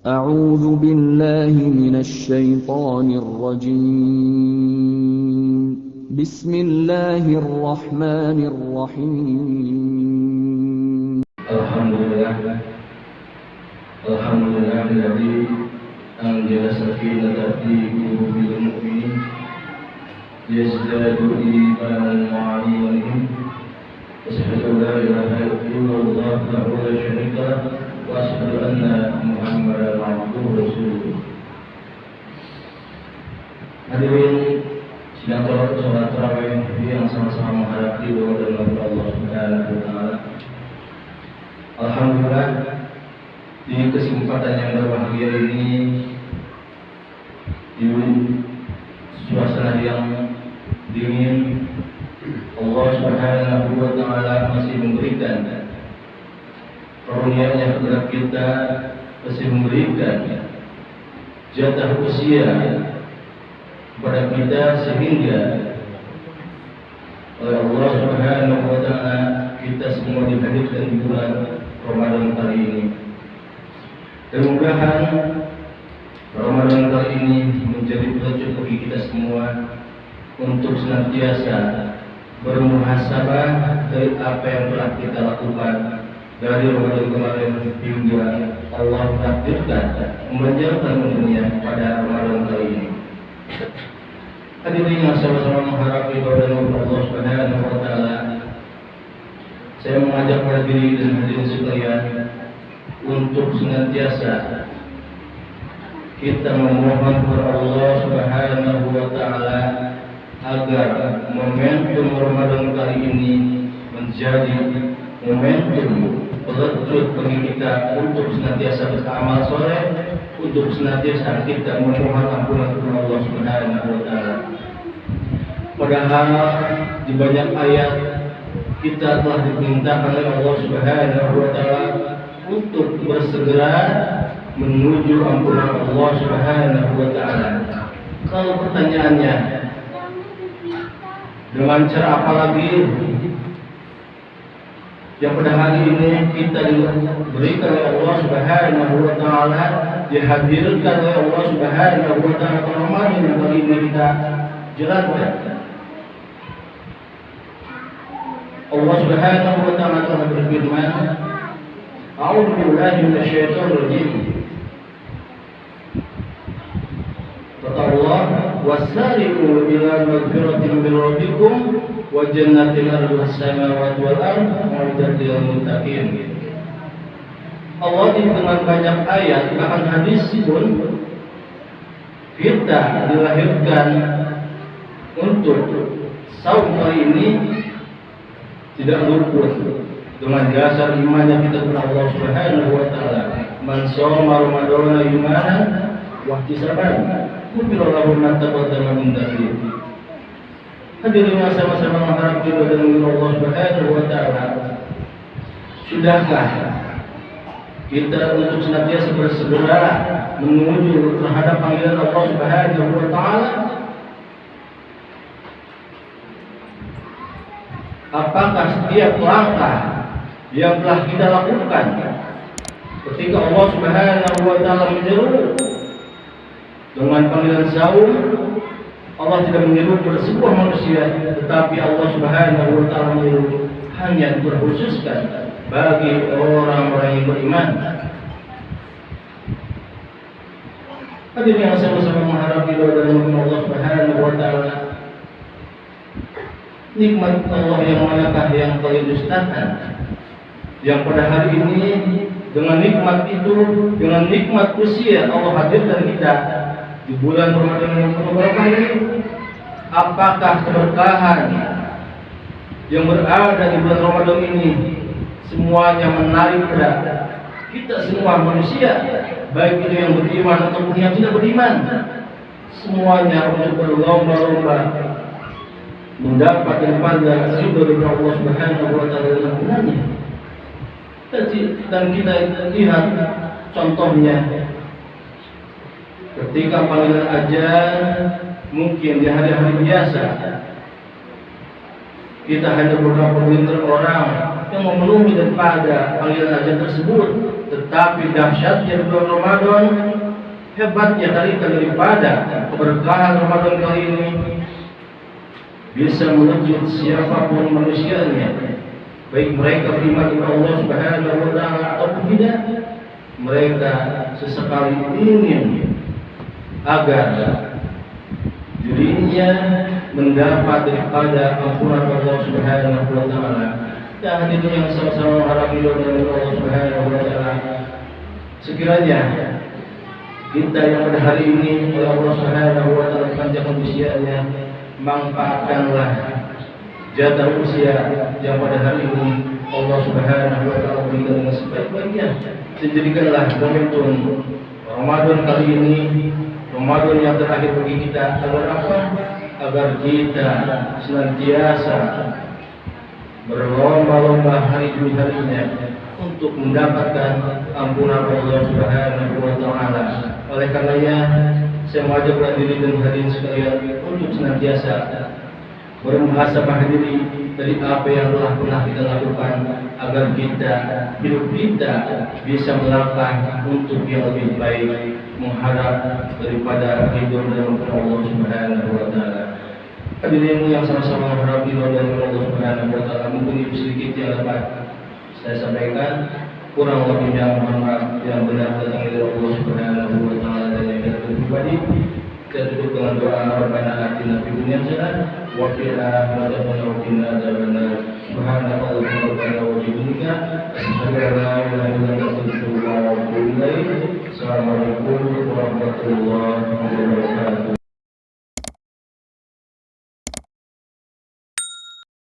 أعوذ بالله من الشيطان الرجيم بسم الله الرحمن الرحيم الحمد لله الذي أنزل سكينة في قلوب المؤمنين ليزدادوا إيمانا مع إيمانهم أشهد أن لا إله إلا الله وحده لا شريك له وأشهد أن محمدا عبده ورسوله. Hadirin sidang sholat tarawih yang sama-sama menghadapi doa dan rahmat Allah Subhanahu wa taala. Alhamdulillah, di kesempatan yang berbahagia ini, di suasana yang dingin, Allah Subhanahu wa taala masih memberikan karunia-Nya kepada kita, masih memberikan jatah usia kepada kita, sehingga oleh Allah Subhanahu wa taala kita semua dihadirkan di bulan Ramadan kali ini. Dan mudah-mudahan Ramadan kali ini menjadi pelajaran bagi kita semua untuk senantiasa bermuhasabah dari apa yang telah kita lakukan dari Ramadan kemarin hingga Allah takdirkan menjalankan dunia pada Ramadan kali ini. Hadirin yang sama-sama mengharapkan doa dan Allah Subhanahu wa taala, saya mengajak pada diri dan hadirin sekalian untuk senantiasa kita memohon kepada Allah Subhanahu wa taala agar momentum Ramadan kali ini menjadi momentum pelecut bagi kita untuk senantiasa beramal soleh, untuk senantiasa kita memohon ampunan kepada Allah Subhanahu wa taala. Padahal di banyak ayat kita telah diperintahkan oleh Allah Subhanahu wa taala untuk bersegera menuju ampunan Allah Subhanahu wa taala. Kalau pertanyaannya, dengan cara apa lagi yang pada hari ini kita diberikan oleh Allah Subhanahu wa taala, dihadirkan oleh Allah Subhanahu wa taala ke Ramadan yang kali ini kita jalankan. Allah Subhanahu wa taala telah berfirman, A'udzu billahi minasyaitonir rajim. Kata Allah, "Wasari'u ila magfiratin min rabbikum wa jannatin 'arduha as-samawati wal ardu u'iddat lil muttaqin." Allah dengan banyak ayat bahkan hadis pun kita dilahirkan untuk saum kali ini tidak luput dengan dasar iman yang kita kepada Allah Subhanahu wa taala. Man shoma ramadhana imanan wa ihtisaban ghufira lahu ma taqaddama min dhanbihi. Hadirin yang sama-sama mengharap ridho dari Allah Subhanahu wa taala, sudahkah kita untuk senantiasa bersegera menuju terhadap panggilan Allah Subhanahu wa taala? Apakah setiap langkah yang telah kita lakukan ketika Allah Subhanahu wa taala menyeru dengan panggilan saum, Allah tidak menyeru kepada sebuah manusia, tetapi Allah Subhanahu wa taala menyeru hanya terkhususkan bagi orang-orang yang beriman. Hadirin yang sama-sama mengharap ridho dari Allah Subhanahu wa taala. Nikmat Allah yang manakah yang paling dustakan? Yang pada hari ini dengan nikmat itu, dengan nikmat usia Allah hadirkan kita di bulan Ramadan yang berkah ini. Apakah keberkahan yang berada di bulan Ramadan ini semuanya menarik pada kita semua manusia, baik itu yang beriman ataupun yang tidak beriman, semuanya untuk berlomba-lomba mendapat daripada ridho dari Allah Subhanahu wa taala dengan benarnya. Dan kita lihat contohnya ketika panggilan azan, mungkin di hari-hari biasa kita hanya beberapa meter orang yang memenuhi daripada panggilan azan tersebut. Tetapi dahsyatnya bulan Ramadan, hebatnya daripada keberkahan Ramadan kali ini, bisa menunjuk siapapun manusianya, baik mereka beriman kepada Allah Subhanahu wa taala ataupun tidak, mereka sesekali ingin agar dirinya mendapat daripada ampunan Allah Subhanahu wa taala. Dan hadirin yang sama-sama mengharap ridho dari Allah Subhanahu wa taala, sekiranya kita yang pada hari ini oleh Allah Subhanahu wa taala panjangkan usianya, manfaatkanlah jatah usia yang pada hari ini Allah Subhanahu wa taala berikan dengan sebaik-baiknya. Jadikanlah momentum Ramadan kali ini Ramadan yang terakhir bagi kita, agar apa? Agar kita senantiasa berlomba-lomba hari demi harinya untuk mendapatkan ampunan Allah Subhanahu wa taala. Oleh karenanya, saya mengajak diri dan hadirin sekalian untuk senantiasa bermuhasabah diri dari apa yang telah pernah kita lakukan, agar hidup kita bisa melangkah untuk yang lebih baik, mengharap daripada hidup dan Allah Subhanahu wa taala. Hadirin yang sama-sama mengharap ridho dari Allah Subhanahu wa taala, mungkin sedikit yang dapat saya sampaikan, kurang lebihnya mohon maaf, yang benar datang dari Allah Subhanahu wa taala dan yang kita pribadi. Kita tutup dengan doa Rabbana atina fid dunya hasanah wa fil akhirati hasanah wa qina adzabannar. Subhanakallahumma rabbana wa bihamdika asyhadu an la ilaha illa anta astaghfiruka wa atubu ilaik. Assalamualaikum warahmatullahi